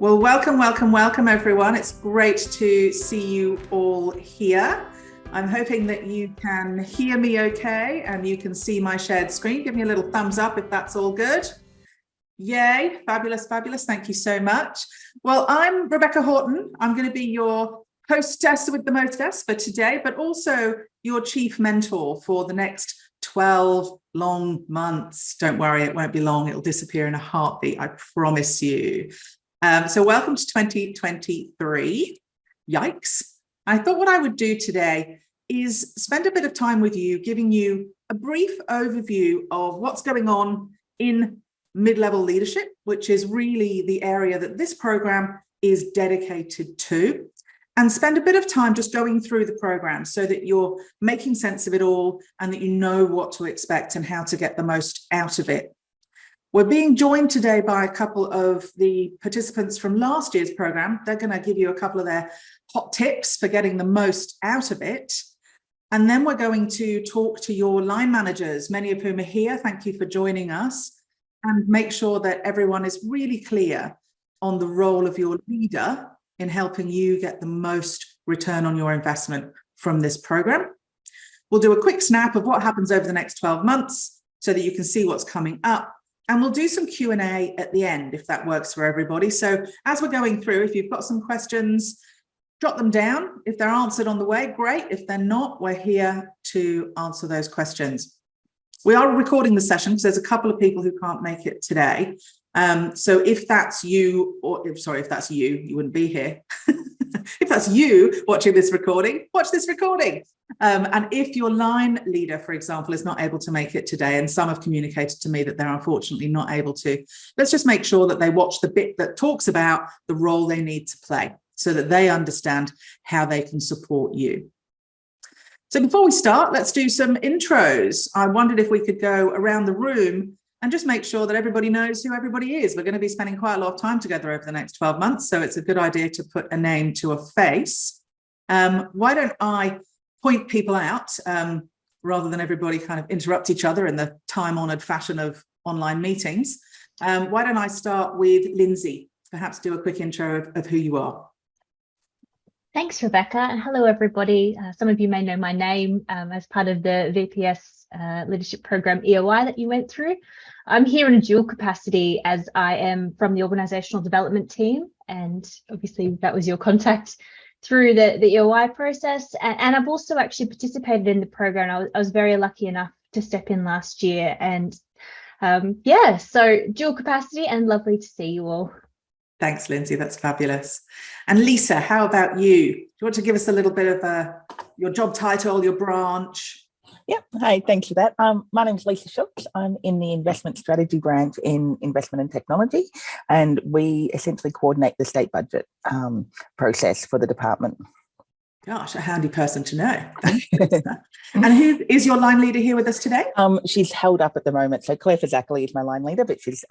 Well, welcome, everyone. It's great to see you all here. I'm hoping that you can hear me okay and you can see my shared screen. Give me a little thumbs up if that's all good. Yay, fabulous. Thank you so much. Well, I'm Rebecca Horton. I'm going to be your hostess with the mostess for today, but also your chief mentor for the next 12 long months. Don't worry, it won't be long. It'll disappear in a heartbeat, I promise you. So welcome to 2023. Yikes. I thought what I would do today is spend a bit of time with you, giving you a brief overview of what's going on in mid-level leadership, which is really the area that this program is dedicated to, and spend a bit of time just going through the program so that you're making sense of it all and that you know what to expect and how to get the most out of it. We're being joined today by a couple of the participants from last year's program. They're going to give you a couple of their hot tips for getting the most out of it. And then we're going to talk to your line managers, many of whom are here. Thank you for joining us, and make sure that everyone is really clear on the role of your leader in helping you get the most return on your investment from this program. We'll do a quick snap of what happens over the next 12 months so that you can see what's coming up. And we'll do some Q&A at the end if that works for everybody. So as we're going through, if you've got some questions, jot them down. If they're answered on the way, great. If they're not, we're here to answer those questions. We are recording the session because there's a couple of people who can't make it today. So if that's you, if that's you, you wouldn't be here. If that's you watching this recording, watch this recording. And if your line leader, for example, is not able to make it today, and some have communicated to me that they're unfortunately not able to, let's just make sure that they watch the bit that talks about the role they need to play so that they understand how they can support you. So before we start, let's do some intros. I wondered if we could go around the room and just make sure that everybody knows who everybody is. We're going to be spending quite a lot of time together over the next 12 months, so it's a good idea to put a name to a face. Why don't I point people out rather than everybody kind of interrupt each other in the time-honoured fashion of online meetings? Why don't I start with Lindsay? Perhaps do a quick intro of who you are. Thanks, Rebecca, and hello, everybody. Some of you may know my name as part of the VPS Leadership Program EOI that you went through. I'm here in a dual capacity as I am from the organisational development team, and obviously that was your contact through the EOI process. And I've also actually participated in the program. I was very lucky enough to step in last year, and yeah, so dual capacity and lovely to see you all. Thanks, Lindsay. That's fabulous. And Lisa, how about you? Do you want to give us a little bit of your job title, your branch? Yeah, hey, thanks for that. My name's Lisa Schultz. I'm in the investment strategy branch in investment and technology, and we essentially coordinate the state budget process for the department. Gosh, a handy person to know. And who is your line leader here with us today? She's held up at the moment. So Claire Fazackley is my line leader, but she's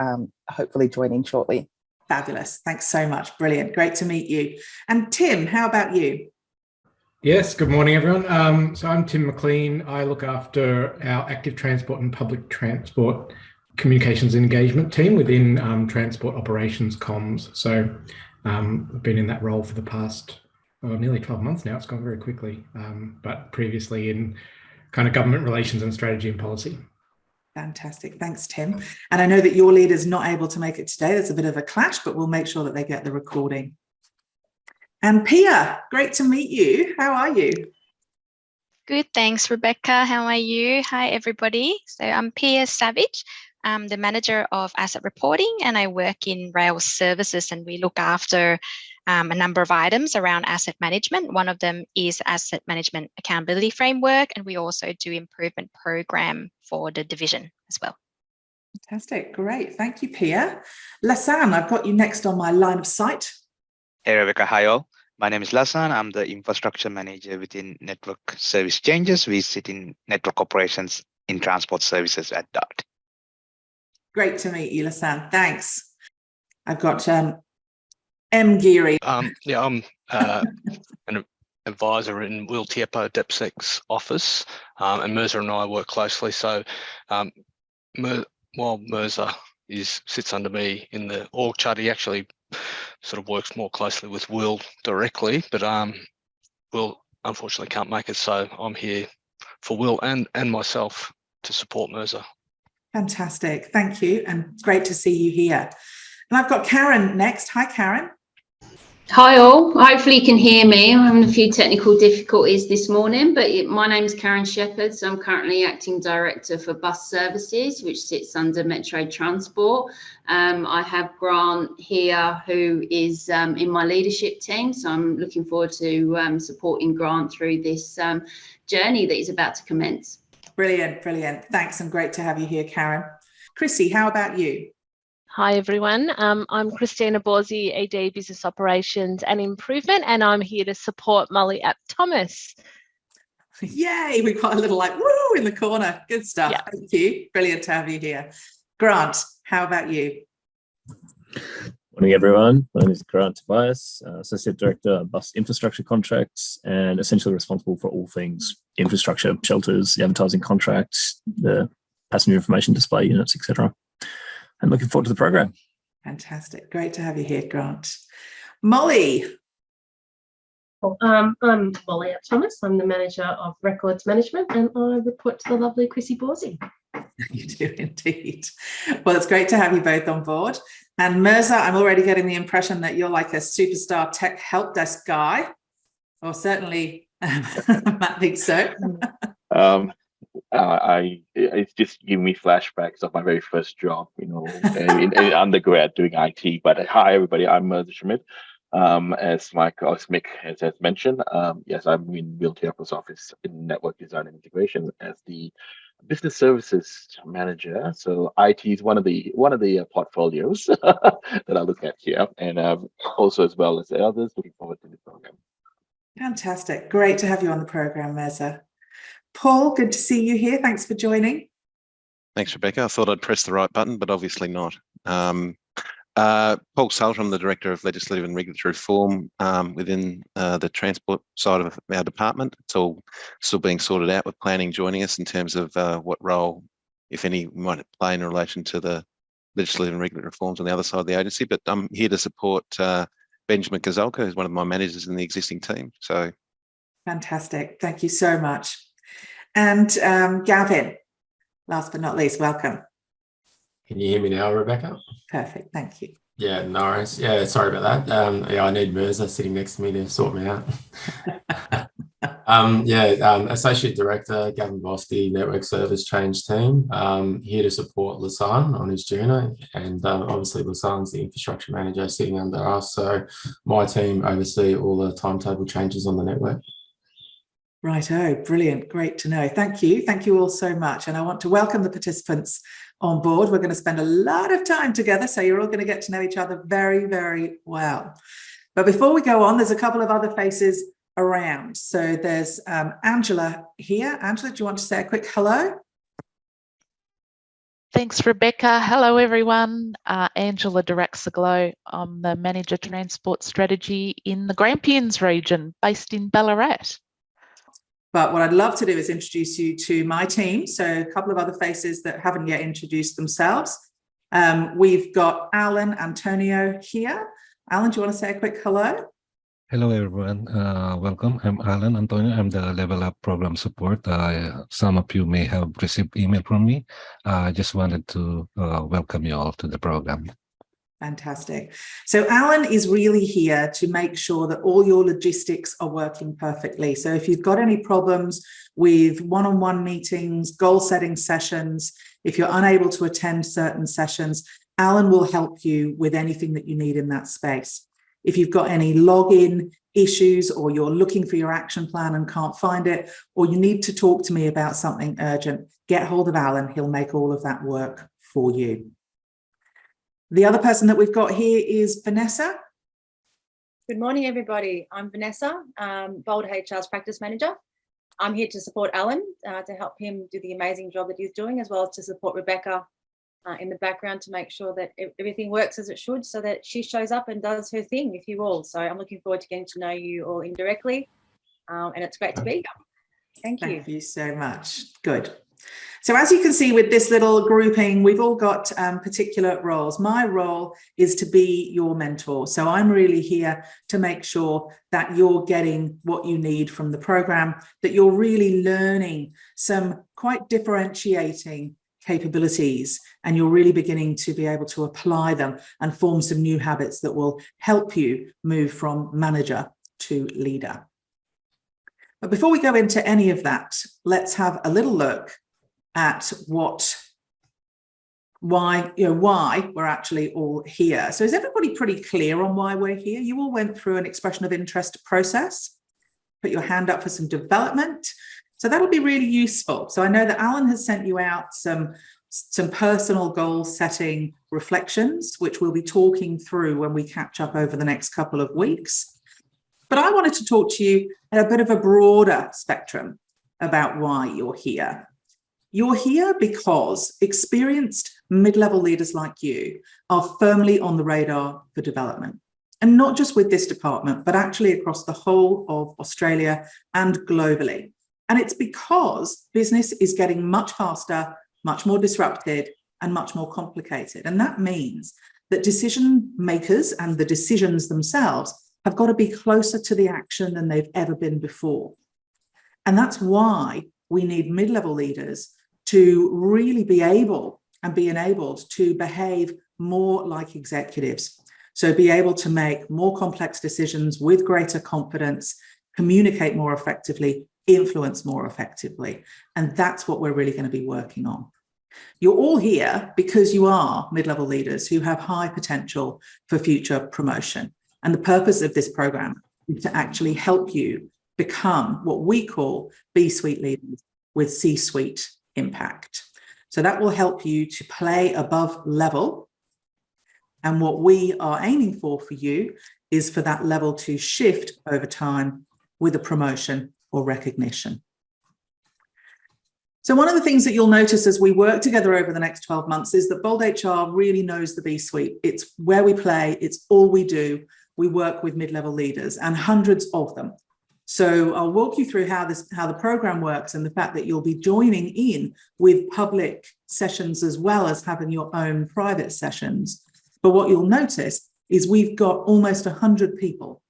hopefully joining shortly. Fabulous. Thanks so much. Brilliant. Great to meet you. And Tim, how about you? Yes, good morning, everyone. So I'm Tim McLean. I look after our active transport and public transport communications and engagement team within transport operations comms. So I've been in that role for the past nearly 12 months now. It's gone very quickly, but previously in kind of government relations and strategy and policy. Fantastic. Thanks, Tim. And I know that your leader's not able to make it today. There's a bit of a clash, but we'll make sure that they get the recording. And Pia, great to meet you. How are you? Good, thanks, Rebecca. How are you? Hi, everybody. So I'm Pia Savage. I'm the manager of asset reporting, and I work in rail services, and we look after a number of items around asset management. One of them is asset management accountability framework, and we also do improvement program for the division as well. Fantastic. Great. Thank you, Pia. Lassan, I've got you next on my line of sight. Hey, Rebecca. Hi, all. My name is Lassan. I'm the infrastructure manager within Network Service Changes. We sit in network operations in transport services at DART. Great to meet you, Lassan. Thanks. I've got M. Geary. Yeah, I'm an advisor in Will Tiepo DepSec's office, and Mirza and I work closely. So while Mirza sits under me in the org chart, he actually sort of works more closely with Will directly, but Will unfortunately can't make it, so I'm here for Will and myself to support Mercer. Fantastic, thank you, and great to see you here. And I've got Karen next. Hi, Karen. Hi all, hopefully you can hear me. I'm having a few technical difficulties this morning, but my name is Karen Shepherd, so I'm currently Acting Director for Bus Services, which sits under Metro Transport. I have Grant here, who is in my leadership team, so I'm looking forward to supporting Grant through this journey that is about to commence. Brilliant, brilliant. Thanks, and great to have you here, Karen. Chrissy, how about you? Hi everyone, I'm Christina Borzi, AD Business Operations and Improvement, and I'm here to support Molly App Thomas. Yay, we've got a little like woo in the corner. Good stuff. Yeah. Thank you. Brilliant to have you here. Grant, how about you? Morning everyone, my name is Grant Tobias, Associate Director, Bus Infrastructure Contracts, and essentially responsible for all things infrastructure, shelters, the advertising contracts, the passenger information display units, etc. I'm looking forward to the program. Fantastic. Great to have you here, Grant. Molly. I'm Molly Thomas. I'm the Manager of Records Management, and I report to the lovely Chrissy Borzi. You do indeed. Well, it's great to have you both on board. And Mirza, I'm already getting the impression that you're like a superstar tech help desk guy, or certainly Matt thinks so. It's just giving me flashbacks of my very first job, in undergrad doing IT. But hi, everybody, I'm Mirza Schmidt. As my colleague Mick has mentioned, yes, I'm in Will Tiapo's office in network design and integration as the business services manager. So IT is one of the portfolios that I look at here, and also as well as the others. Looking forward to the program. Fantastic, great to have you on the program, Mirza. Paul, good to see you here. Thanks for joining. Thanks, Rebecca. I thought I'd press the right button, but obviously not. Paul Salter, I'm the Director of Legislative and Regulatory Reform within the transport side of our department. It's all still being sorted out with planning joining us in terms of what role, if any, we might play in relation to the legislative and regulatory reforms on the other side of the agency. But I'm here to support Benjamin Kazalka, who's one of my managers in the existing team. So, fantastic. Thank you so much. And Gavin, last but not least, welcome. Can you hear me now, Rebecca? Perfect, thank you. Yeah, no worries. Yeah, sorry about that. I need Mirza sitting next to me to sort me out. Associate Director, Gavin Bosky, Network Service Change Team, here to support Lasan on his journey. And obviously Lasan's the Infrastructure Manager sitting under us. So my team oversee all the timetable changes on the network. Righto, brilliant, great to know. Thank you all so much. And I want to welcome the participants on board. We're going to spend a lot of time together, so you're all going to get to know each other very, very well. But before we go on, there's a couple of other faces around. So there's Angela here. Angela, do you want to say a quick hello? Thanks, Rebecca. Hello, everyone. Angela Duraxaglow. I'm the Manager Transport Strategy in the Grampians region, based in Ballarat. But what I'd love to do is introduce you to my team. So a couple of other faces that haven't yet introduced themselves. We've got Alan Antonio here. Alan, do you want to say a quick hello? Hello, everyone. Welcome. I'm Alan Antonio. I'm the Level Up Program Support. Some of you may have received email from me. I just wanted to welcome you all to the program. Fantastic. So Alan is really here to make sure that all your logistics are working perfectly. So if you've got any problems with one-on-one meetings, goal setting sessions, if you're unable to attend certain sessions, Alan will help you with anything that you need in that space. If you've got any login issues, or you're looking for your action plan and can't find it, or you need to talk to me about something urgent, get hold of Alan. He'll make all of that work for you. The other person that we've got here is Vanessa. Good morning, everybody. I'm Vanessa, Bold HR's Practice Manager. I'm here to support Alan, to help him do the amazing job that he's doing, as well as to support Rebecca in the background to make sure that everything works as it should, so that she shows up and does her thing with you all. So I'm looking forward to getting to know you all indirectly, and it's great to be here. Thank you. Thank you so much. Good. So as you can see with this little grouping, we've all got particular roles. My role is to be your mentor. So I'm really here to make sure that you're getting what you need from the program, that you're really learning some quite differentiating capabilities, and you're really beginning to be able to apply them and form some new habits that will help you move from manager to leader. But before we go into any of that, let's have a little look at why we're actually all here. So is everybody pretty clear on why we're here? You all went through an expression of interest process, put your hand up for some development. So that'll be really useful. So I know that Alan has sent you out some personal goal setting reflections, which we'll be talking through when we catch up over the next couple of weeks. But I wanted to talk to you at a bit of a broader spectrum about why you're here. You're here because experienced mid-level leaders like you are firmly on the radar for development. And not just with this department, but actually across the whole of Australia and globally. And it's because business is getting much faster, much more disrupted, and much more complicated. And that means that decision makers and the decisions themselves have got to be closer to the action than they've ever been before. And that's why we need mid-level leaders to really be able and be enabled to behave more like executives. So be able to make more complex decisions with greater confidence, communicate more effectively, influence more effectively. And that's what we're really going to be working on. You're all here because you are mid-level leaders who have high potential for future promotion. And the purpose of this program is to actually help you become what we call B-suite leaders with C-suite impact. So that will help you to play above level. And what we are aiming for you is for that level to shift over time with a promotion or recognition. So one of the things that you'll notice as we work together over the next 12 months is that Bold HR really knows the B-suite. It's where we play, it's all we do. We work with mid-level leaders and hundreds of them. So I'll walk you through how the program works and the fact that you'll be joining in with public sessions as well as having your own private sessions. But what you'll notice is we've got almost 100 people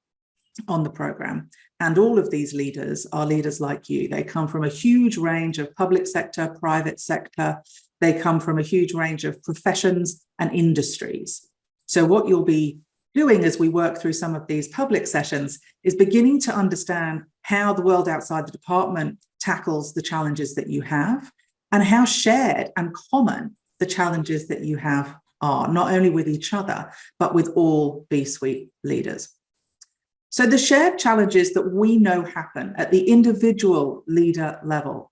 on the program. And all of these leaders are leaders like you. They come from a huge range of public sector, private sector. They come from a huge range of professions and industries. So what you'll be doing as we work through some of these public sessions is beginning to understand how the world outside the department tackles the challenges that you have and how shared and common the challenges that you have are, not only with each other, but with all B-suite leaders. So the shared challenges that we know happen at the individual leader level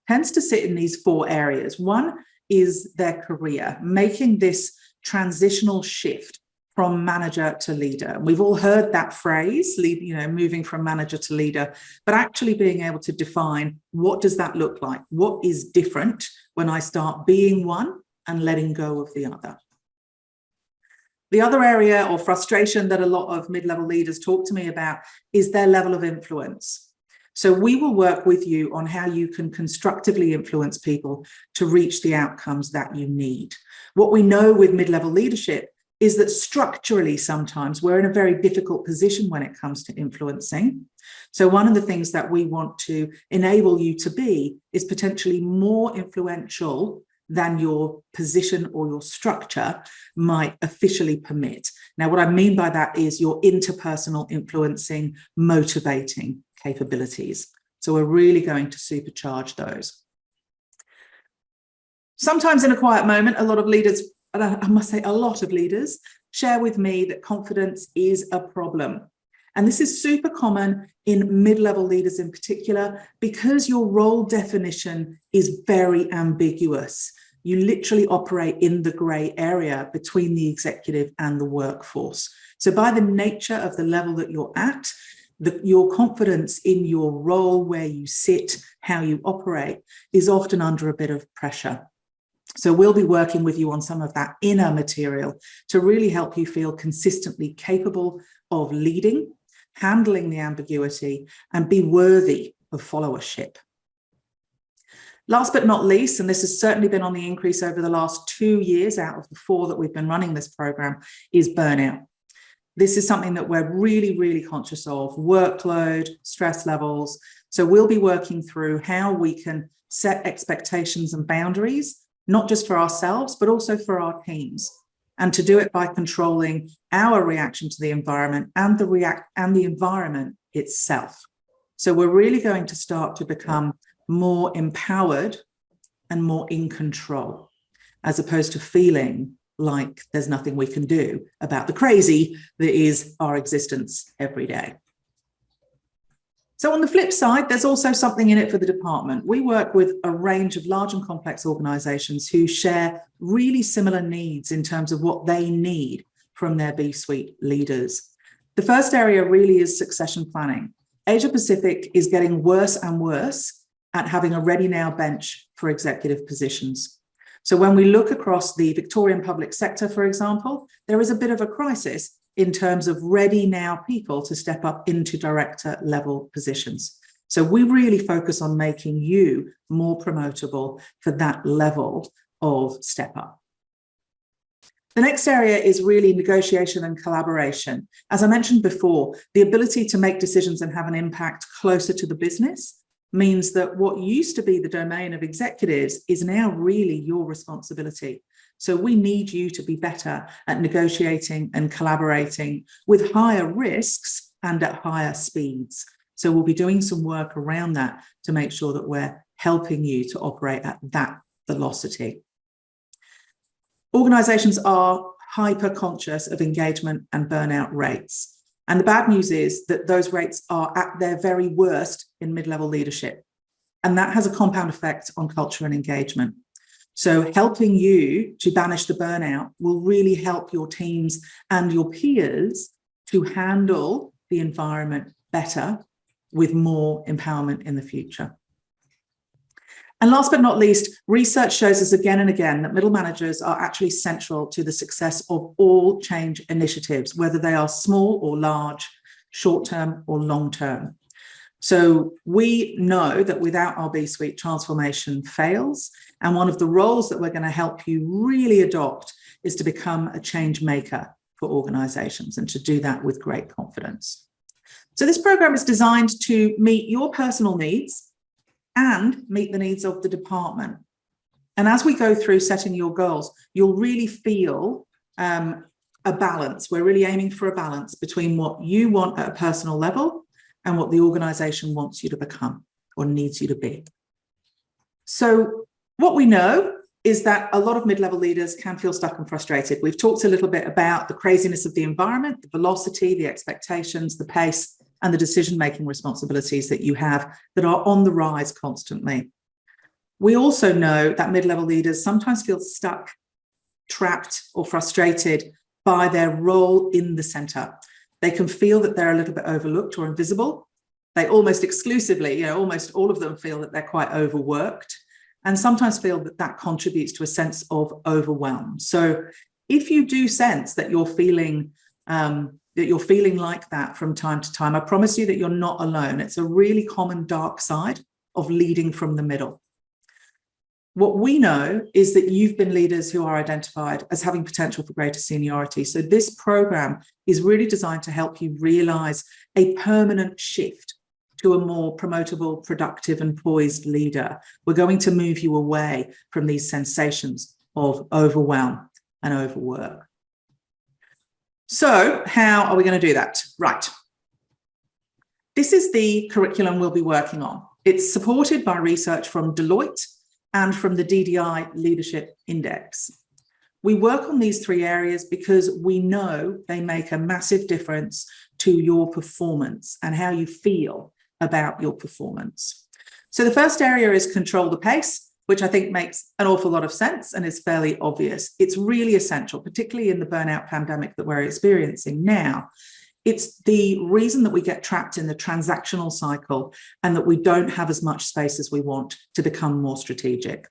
tends to sit in these four areas. One is their career, making this transitional shift from manager to leader. We've all heard that phrase, moving from manager to leader, but actually being able to define what does that look like? What is different when I start being one and letting go of the other? The other area or frustration that a lot of mid-level leaders talk to me about is their level of influence. So we will work with you on how you can constructively influence people to reach the outcomes that you need. What we know with mid-level leadership is that structurally sometimes we're in a very difficult position when it comes to influencing. So one of the things that we want to enable you to be is potentially more influential than your position or your structure might officially permit. Now, what I mean by that is your interpersonal influencing, motivating capabilities. So we're really going to supercharge those. Sometimes in a quiet moment, a lot of leaders, I must say a lot of leaders, share with me that confidence is a problem. And this is super common in mid-level leaders in particular, because your role definition is very ambiguous. You literally operate in the grey area between the executive and the workforce. So by the nature of the level that you're at, your confidence in your role, where you sit, how you operate, is often under a bit of pressure. So we'll be working with you on some of that inner material to really help you feel consistently capable of leading, handling the ambiguity, and be worthy of followership. Last but not least, and this has certainly been on the increase over the last 2 years out of the 4 that we've been running this program, is burnout. This is something that we're really, really conscious of: workload, stress levels. So we'll be working through how we can set expectations and boundaries, not just for ourselves, but also for our teams. And to do it by controlling our reaction to the environment and the environment itself. So we're really going to start to become more empowered and more in control, as opposed to feeling like there's nothing we can do about the crazy that is our existence every day. So on the flip side, there's also something in it for the department. We work with a range of large and complex organizations who share really similar needs in terms of what they need from their B-suite leaders. The first area really is succession planning. Asia Pacific is getting worse and worse at having a ready now bench for executive positions. So when we look across the Victorian public sector, for example, there is a bit of a crisis in terms of ready now people to step up into director level positions. So we really focus on making you more promotable for that level of step up. The next area is really negotiation and collaboration. As I mentioned before, the ability to make decisions and have an impact closer to the business means that what used to be the domain of executives is now really your responsibility. So we need you to be better at negotiating and collaborating with higher risks and at higher speeds. So we'll be doing some work around that to make sure that we're helping you to operate at that velocity. Organizations are hyper conscious of engagement and burnout rates. And the bad news is that those rates are at their very worst in mid-level leadership. And that has a compound effect on culture and engagement. So helping you to banish the burnout will really help your teams and your peers to handle the environment better with more empowerment in the future. And last but not least, research shows us again and again that middle managers are actually central to the success of all change initiatives, whether they are small or large, short-term or long-term. So we know that without our B-suite, transformation fails. And one of the roles that we're going to help you really adopt is to become a change maker for organizations, and to do that with great confidence. So this program is designed to meet your personal needs and meet the needs of the department. And as we go through setting your goals, you'll really feel a balance. We're really aiming for a balance between what you want at a personal level and what the organization wants you to become or needs you to be. So what we know is that a lot of mid-level leaders can feel stuck and frustrated. We've talked a little bit about the craziness of the environment, the velocity, the expectations, the pace, and the decision-making responsibilities that you have that are on the rise constantly. We also know that mid-level leaders sometimes feel stuck, trapped, or frustrated by their role in the center. They can feel that they're a little bit overlooked or invisible. They almost exclusively, almost all of them feel that they're quite overworked, and sometimes feel that that contributes to a sense of overwhelm. So if you do sense that you're feeling like that from time to time, I promise you that you're not alone. It's a really common dark side of leading from the middle. What we know is that you've been leaders who are identified as having potential for greater seniority. So this program is really designed to help you realize a permanent shift to a more promotable, productive, and poised leader. We're going to move you away from these sensations of overwhelm and overwork. So how are we going to do that? Right. This is the curriculum we'll be working on. It's supported by research from Deloitte and from the DDI Leadership Index. We work on these 3 areas because we know they make a massive difference to your performance and how you feel about your performance. So the first area is control the pace, which I think makes an awful lot of sense and is fairly obvious. It's really essential, particularly in the burnout pandemic that we're experiencing now. It's the reason that we get trapped in the transactional cycle and that we don't have as much space as we want to become more strategic.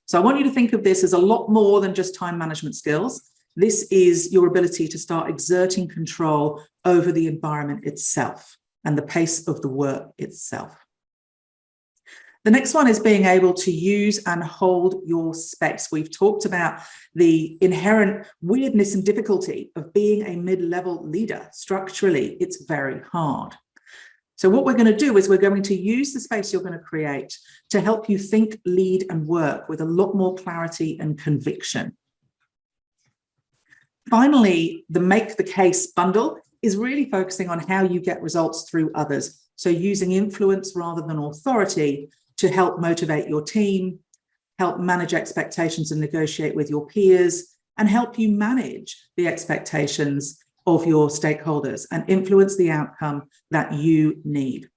So I want you to think of this as a lot more than just time management skills. This is your ability to start exerting control over the environment itself and the pace of the work itself. The next one is being able to use and hold your space. We've talked about the inherent weirdness and difficulty of being a mid-level leader. Structurally, it's very hard. So what we're going to do is we're going to use the space you're going to create to help you think, lead, and work with a lot more clarity and conviction. Finally, the Make the Case bundle is really focusing on how you get results through others. So using influence rather than authority to help motivate your team, help manage expectations and negotiate with your peers, and help you manage the expectations of your stakeholders and influence the outcome that you need.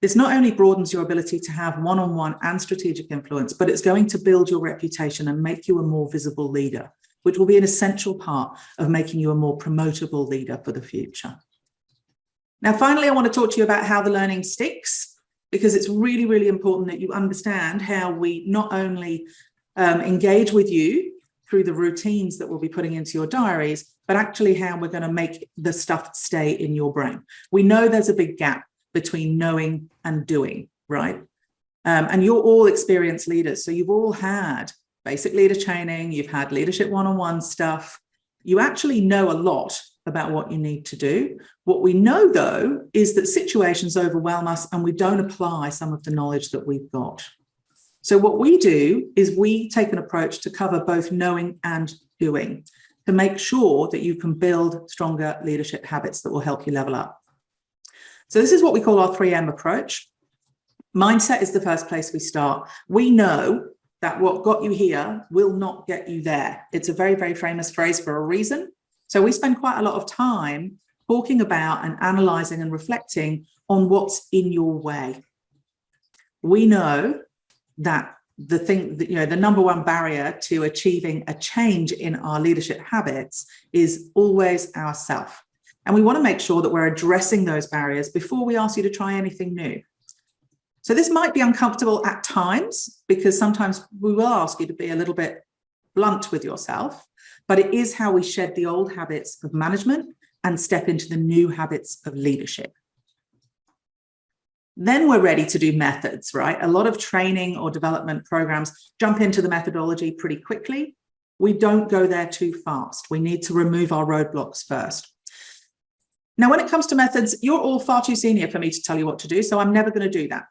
This not only broadens your ability to have one-on-one and strategic influence, but it's going to build your reputation and make you a more visible leader, which will be an essential part of making you a more promotable leader for the future. Now, finally, I want to talk to you about how the learning sticks, because it's really, really important that you understand how we not only engage with you through the routines that we'll be putting into your diaries, but actually how we're going to make the stuff stay in your brain. We know there's a big gap between knowing and doing, right? And you're all experienced leaders. So you've all had basic leader training, you've had leadership one-on-one stuff. You actually know a lot about what you need to do. What we know, though, is that situations overwhelm us and we don't apply some of the knowledge that we've got. So what we do is we take an approach to cover both knowing and doing to make sure that you can build stronger leadership habits that will help you level up. So this is what we call our 3M approach. Mindset is the first place we start. We know that what got you here will not get you there. It's a very, very famous phrase for a reason. So we spend quite a lot of time talking about and analysing and reflecting on what's in your way. We know that the thing that, the number one barrier to achieving a change in our leadership habits is always ourself. And we want to make sure that we're addressing those barriers before we ask you to try anything new. So this might be uncomfortable at times because sometimes we will ask you to be a little bit blunt with yourself, but it is how we shed the old habits of management and step into the new habits of leadership. Then we're ready to do methods, right? A lot of training or development programs jump into the methodology pretty quickly. We don't go there too fast. We need to remove our roadblocks first. Now, when it comes to methods, you're all far too senior for me to tell you what to do, so I'm never going to do that.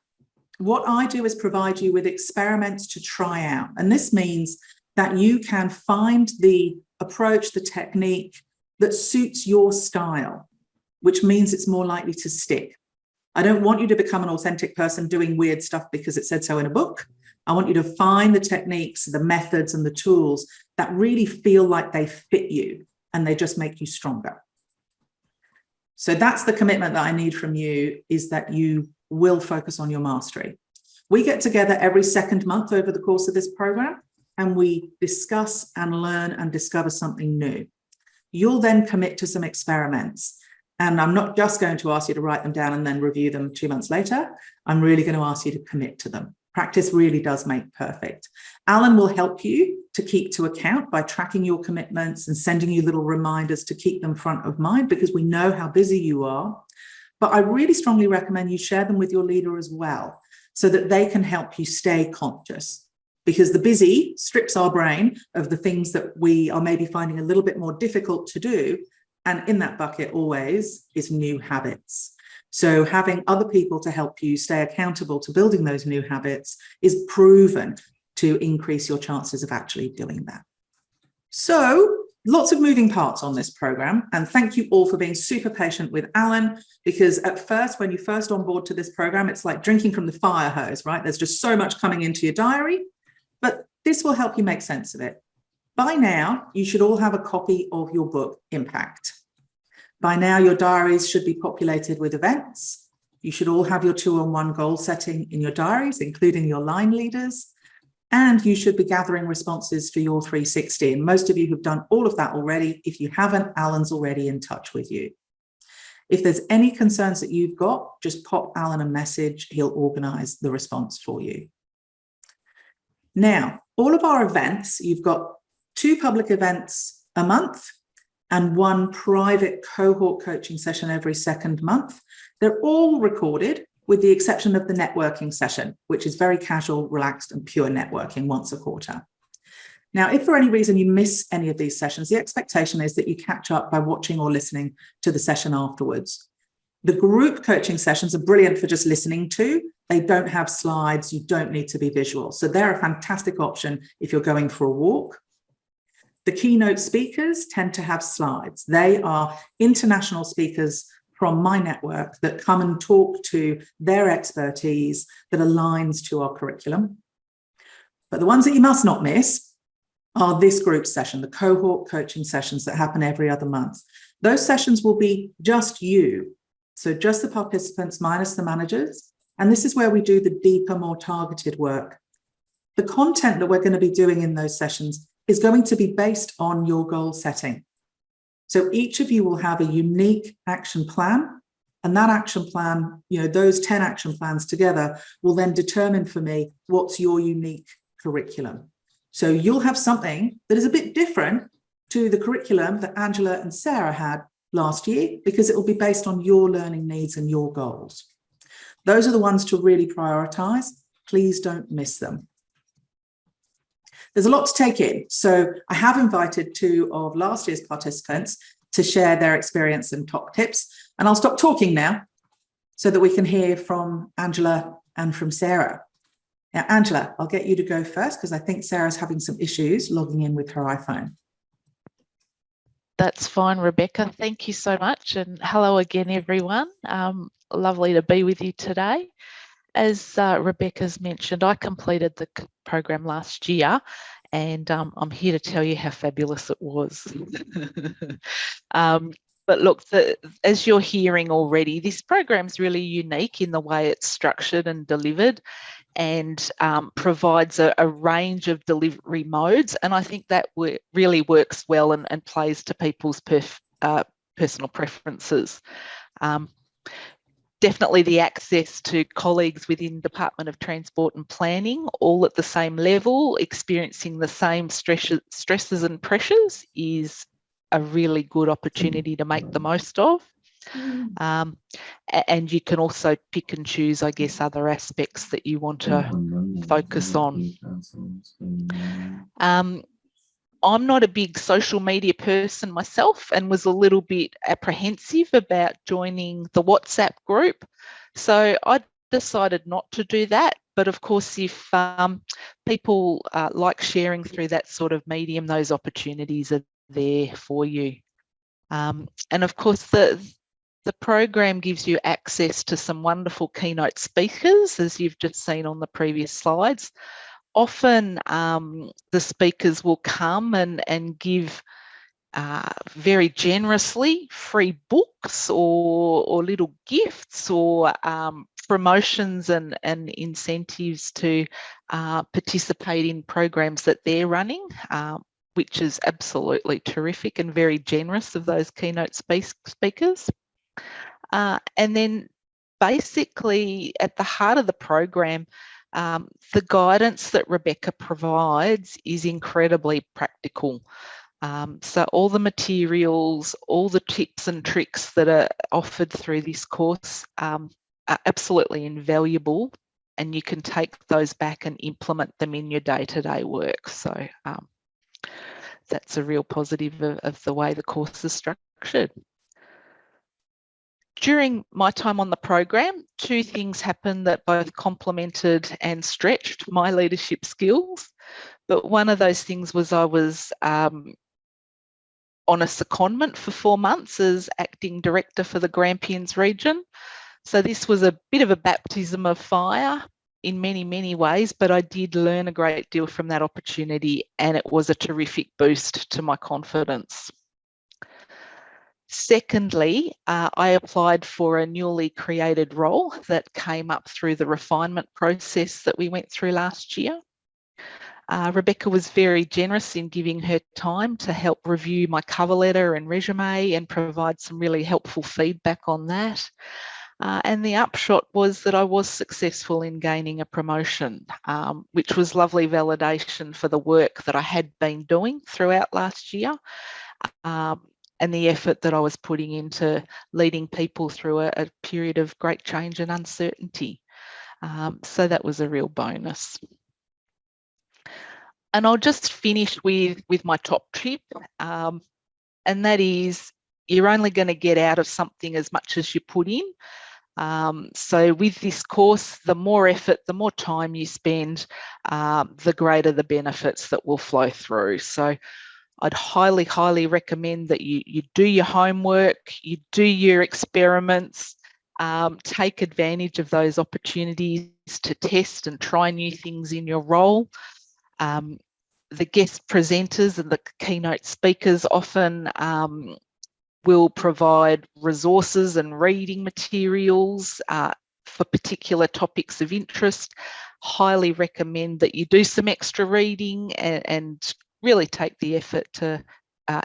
What I do is provide you with experiments to try out. And this means that you can find the approach, the technique that suits your style, which means it's more likely to stick. I don't want you to become an authentic person doing weird stuff because it said so in a book. I want you to find the techniques, the methods, and the tools that really feel like they fit you and they just make you stronger. So that's the commitment that I need from you, is that you will focus on your mastery. We get together every second month over the course of this program, and we discuss and learn and discover something new. You'll then commit to some experiments. And I'm not just going to ask you to write them down and then review them 2 months later. I'm really going to ask you to commit to them. Practice really does make perfect. Alan will help you to keep to account by tracking your commitments and sending you little reminders to keep them front of mind, because we know how busy you are. But I really strongly recommend you share them with your leader as well, so that they can help you stay conscious. Because the busy strips our brain of the things that we are maybe finding a little bit more difficult to do. And in that bucket always is new habits. So having other people to help you stay accountable to building those new habits is proven to increase your chances of actually doing that. So lots of moving parts on this program. And thank you all for being super patient with Alan, because at first, when you first on board to this program, it's like drinking from the fire hose, right? There's just so much coming into your diary, but this will help you make sense of it. By now, you should all have a copy of your book, Impact. By now, your diaries should be populated with events. You should all have your 2-on-1 goal setting in your diaries, including your line leaders. And you should be gathering responses for your 360. And most of you have done all of that already. If you haven't, Alan's already in touch with you. If there's any concerns that you've got, just pop Alan a message. He'll organize the response for you. Now, all of our events, you've got 2 public events a month and 1 private cohort coaching session every second month. They're all recorded. with the exception of the networking session, which is very casual, relaxed, and pure networking once a quarter. Now, if for any reason you miss any of these sessions, the expectation is that you catch up by watching or listening to the session afterwards. The group coaching sessions are brilliant for just listening to. They don't have slides. You don't need to be visual. So they're a fantastic option if you're going for a walk. The keynote speakers tend to have slides. They are international speakers from my network that come and talk to their expertise that aligns to our curriculum. But the ones that you must not miss are this group session, the cohort coaching sessions that happen every other month. Those sessions will be just you. So just the participants minus the managers. And this is where we do the deeper, more targeted work. The content that we're going to be doing in those sessions is going to be based on your goal setting. So each of you will have a unique action plan, and that action plan, those 10 action plans together will then determine for me what's your unique curriculum. So you'll have something that is a bit different to the curriculum that Angela and Sarah had last year, because it will be based on your learning needs and your goals. Those are the ones to really prioritize. Please don't miss them. There's a lot to take in. So I have invited 2 of last year's participants to share their experience and top tips. And I'll stop talking now so that we can hear from Angela and from Sarah. Now, Angela, I'll get you to go first because I think Sarah's having some issues logging in with her iPhone. That's fine, Rebecca. Thank you so much. And hello again, everyone. Lovely to be with you today. As Rebecca's mentioned, I completed the program last year, and I'm here to tell you how fabulous it was. But look, as you're hearing already, this program's really unique in the way it's structured and delivered, and provides a range of delivery modes. And I think that really works well and plays to people's personal preferences. Definitely the access to colleagues within Department of Transport and Planning, all at the same level, experiencing the same stresses and pressures, is a really good opportunity to make the most of. And you can also pick and choose, I guess, other aspects that you want to focus on. I'm not a big social media person myself and was a little bit apprehensive about joining the WhatsApp group. So I decided not to do that. But of course, if people like sharing through that sort of medium, those opportunities are there for you. And of course, the program gives you access to some wonderful keynote speakers, as you've just seen on the previous slides. Often the speakers will come and give very generously free books or little gifts or promotions and incentives to participate in programs that they're running, which is absolutely terrific and very generous of those keynote speakers. And then basically at the heart of the program, the guidance that Rebecca provides is incredibly practical. So all the materials, all the tips and tricks that are offered through this course are absolutely invaluable, and you can take those back and implement them in your day-to-day work. So that's a real positive of the way the course is structured. During my time on the program, 2 things happened that both complemented and stretched my leadership skills. But one of those things was I was on a secondment for 4 months as acting director for the Grampians region. So this was a bit of a baptism of fire in many, many ways, but I did learn a great deal from that opportunity, and it was a terrific boost to my confidence. Secondly, I applied for a newly created role that came up through the refinement process that we went through last year. Rebecca was very generous in giving her time to help review my cover letter and resume and provide some really helpful feedback on that. And the upshot was that I was successful in gaining a promotion, which was lovely validation for the work that I had been doing throughout last year. and the effort that I was putting into leading people through a period of great change and uncertainty. So that was a real bonus. And I'll just finish with my top tip, and that is you're only going to get out of something as much as you put in. So with this course, the more effort, the more time you spend, the greater the benefits that will flow through. So I'd highly, highly recommend that you do your homework, you do your experiments, take advantage of those opportunities to test and try new things in your role. The guest presenters and the keynote speakers often will provide resources and reading materials for particular topics of interest. Highly recommend that you do some extra reading and really take the effort to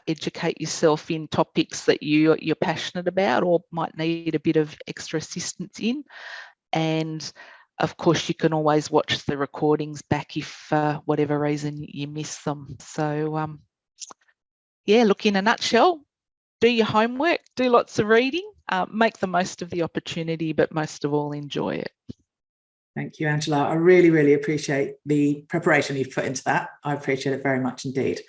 educate yourself in topics that you're passionate about or might need a bit of extra assistance in. And of course, you can always watch the recordings back if for whatever reason you miss them. So yeah, look, in a nutshell, do your homework, do lots of reading, make the most of the opportunity, but most of all, enjoy it. Thank you, Angela. I really, really appreciate the preparation you've put into that. I appreciate it very much indeed.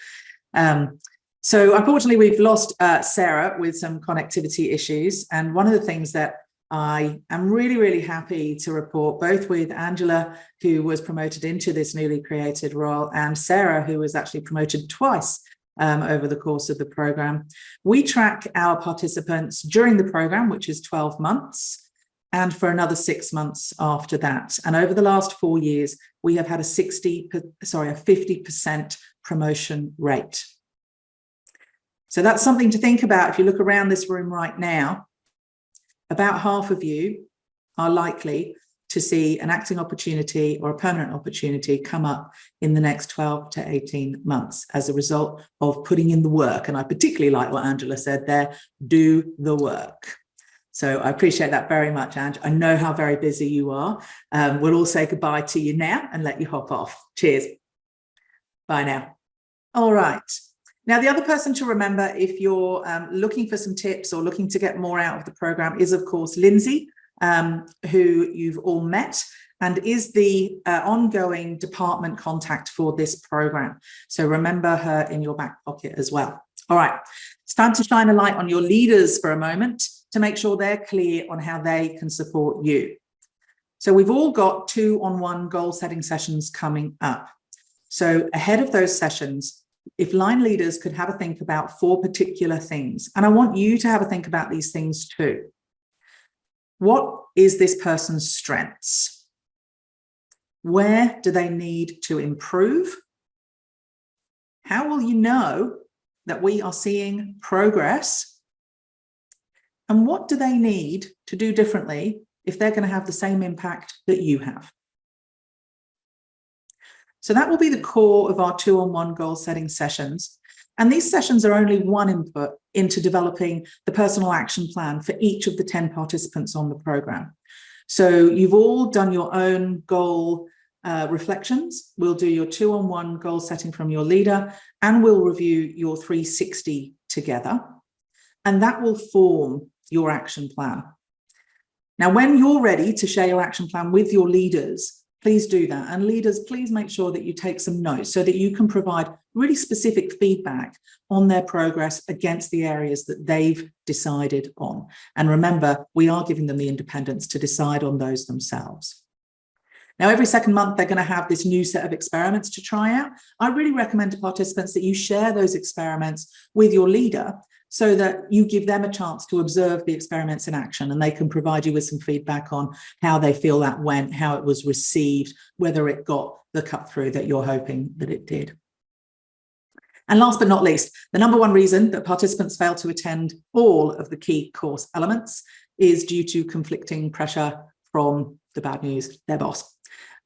So unfortunately, we've lost Sarah with some connectivity issues. And one of the things that I am really, really happy to report, both with Angela, who was promoted into this newly created role, and Sarah, who was actually promoted twice over the course of the program. We track our participants during the program, which is 12 months, and for another 6 months after that. And over the last 4 years, we have had a 50% promotion rate. So that's something to think about. If you look around this room right now, about half of you are likely to see an acting opportunity or a permanent opportunity come up in the next 12 to 18 months as a result of putting in the work. And I particularly like what Angela said there, do the work. So I appreciate that very much, Ange. I know how very busy you are. We'll all say goodbye to you now and let you hop off. Cheers. Bye now. All right. Now, the other person to remember if you're looking for some tips or looking to get more out of the program is, of course, Lindsay, who you've all met and is the ongoing department contact for this program. So remember her in your back pocket as well. All right, it's time to shine a light on your leaders for a moment to make sure they're clear on how they can support you. So we've all got 2-on-1 goal setting sessions coming up. So ahead of those sessions, if line leaders could have a think about 4 particular things, and I want you to have a think about these things too. What is this person's strengths? Where do they need to improve? How will you know that we are seeing progress? And what do they need to do differently if they're going to have the same impact that you have? So that will be the core of our 2-on-1 goal setting sessions. And these sessions are only one input into developing the personal action plan for each of the 10 participants on the program. So you've all done your own goal reflections. We'll do your 2-on-1 goal setting from your leader, and we'll review your 360 together. And that will form your action plan. Now, when you're ready to share your action plan with your leaders, please do that. And leaders, please make sure that you take some notes so that you can provide really specific feedback on their progress against the areas that they've decided on. And remember, we are giving them the independence to decide on those themselves. Now, every second month, they're going to have this new set of experiments to try out. I really recommend to participants that you share those experiments with your leader so that you give them a chance to observe the experiments in action, and they can provide you with some feedback on how they feel that went, how it was received, whether it got the cut through that you're hoping that it did. And last but not least, the number one reason that participants fail to attend all of the key course elements is due to conflicting pressure from the bad news, their boss.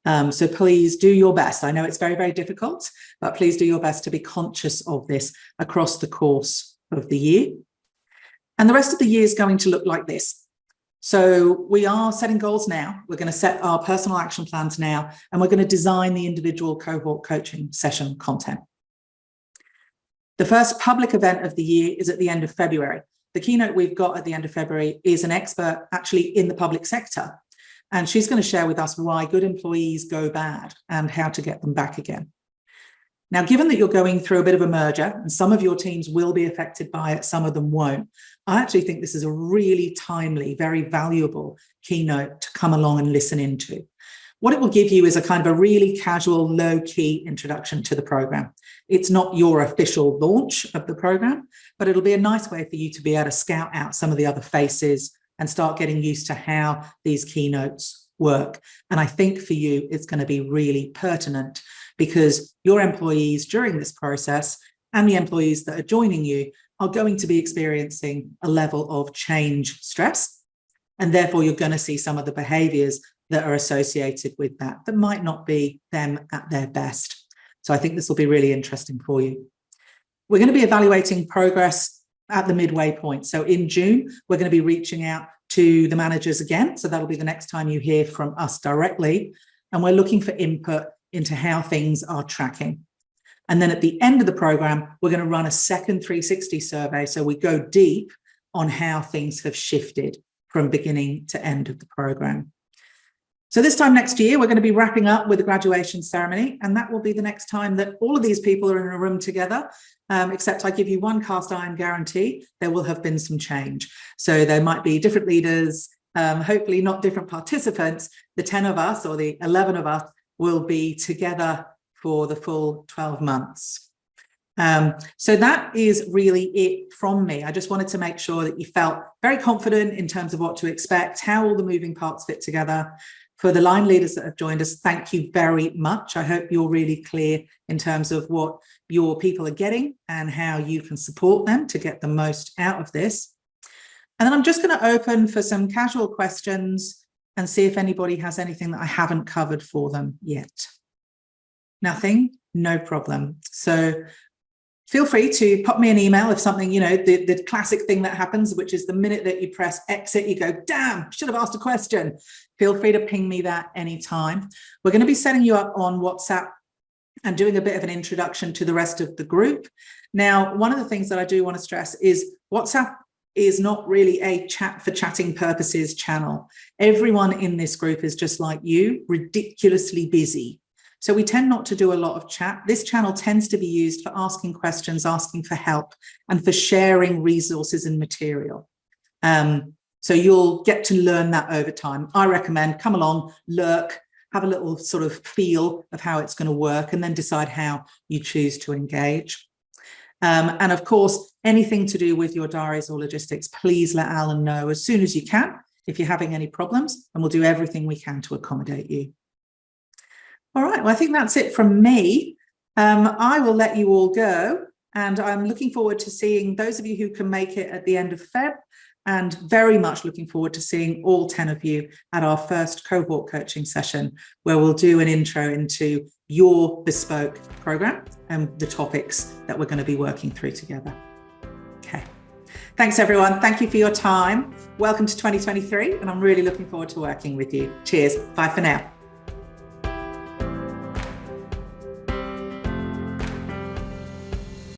So please do your best. I know it's very, very difficult, but please do your best to be conscious of this across the course of the year. And the rest of the year is going to look like this. So we are setting goals now. We're going to set our personal action plans now, and we're going to design the individual cohort coaching session content. The first public event of the year is at the end of February. The keynote we've got at the end of February is an expert actually in the public sector. And she's going to share with us why good employees go bad and how to get them back again. Now, given that you're going through a bit of a merger and some of your teams will be affected by it, some of them won't, I actually think this is a really timely, very valuable keynote to come along and listen into. What it will give you is a kind of a really casual, low-key introduction to the program. It's not your official launch of the program, but it'll be a nice way for you to be able to scout out some of the other faces and start getting used to how these keynotes work. And I think for you, it's going to be really pertinent because your employees during this process and the employees that are joining you are going to be experiencing a level of change stress. And therefore, you're going to see some of the behaviors that are associated with that might not be them at their best. So I think this will be really interesting for you. We're going to be evaluating progress at the midway point. So in June, we're going to be reaching out to the managers again. So that'll be the next time you hear from us directly. And we're looking for input into how things are tracking. And then at the end of the program, we're going to run a second 360 survey. So we go deep on how things have shifted from beginning to end of the program. So this time next year, we're going to be wrapping up with the graduation ceremony, and that will be the next time that all of these people are in a room together, except I give you one cast iron guarantee, there will have been some change. So there might be different leaders, hopefully not different participants. The 10 of us or the 11 of us will be together for the full 12 months. So that is really it from me. I just wanted to make sure that you felt very confident in terms of what to expect, how all the moving parts fit together. For the line leaders that have joined us, thank you very much. I hope you're really clear in terms of what your people are getting and how you can support them to get the most out of this. And then I'm just going to open for some casual questions and see if anybody has anything that I haven't covered for them yet. Nothing? No problem. So feel free to pop me an email if something, the classic thing that happens, which is the minute that you press exit, you go, damn, should have asked a question. Feel free to ping me that anytime. We're going to be setting you up on WhatsApp and doing a bit of an introduction to the rest of the group. Now, one of the things that I do want to stress is WhatsApp is not really a chat for chatting purposes channel. Everyone in this group is just like you, ridiculously busy. So we tend not to do a lot of chat. This channel tends to be used for asking questions, asking for help, and for sharing resources and material. So you'll get to learn that over time. I recommend come along, lurk, have a little sort of feel of how it's going to work, and then decide how you choose to engage. And of course, anything to do with your diaries or logistics, please let Alan know as soon as you can if you're having any problems, and we'll do everything we can to accommodate you. All right, well, I think that's it from me. I will let you all go, and I'm looking forward to seeing those of you who can make it at the end of Feb, and very much looking forward to seeing all 10 of you at our first cohort coaching session, where we'll do an intro into your bespoke program and the topics that we're going to be working through together. Okay. Thanks, everyone. Thank you for your time. Welcome to 2023, and I'm really looking forward to working with you. Cheers. Bye for now.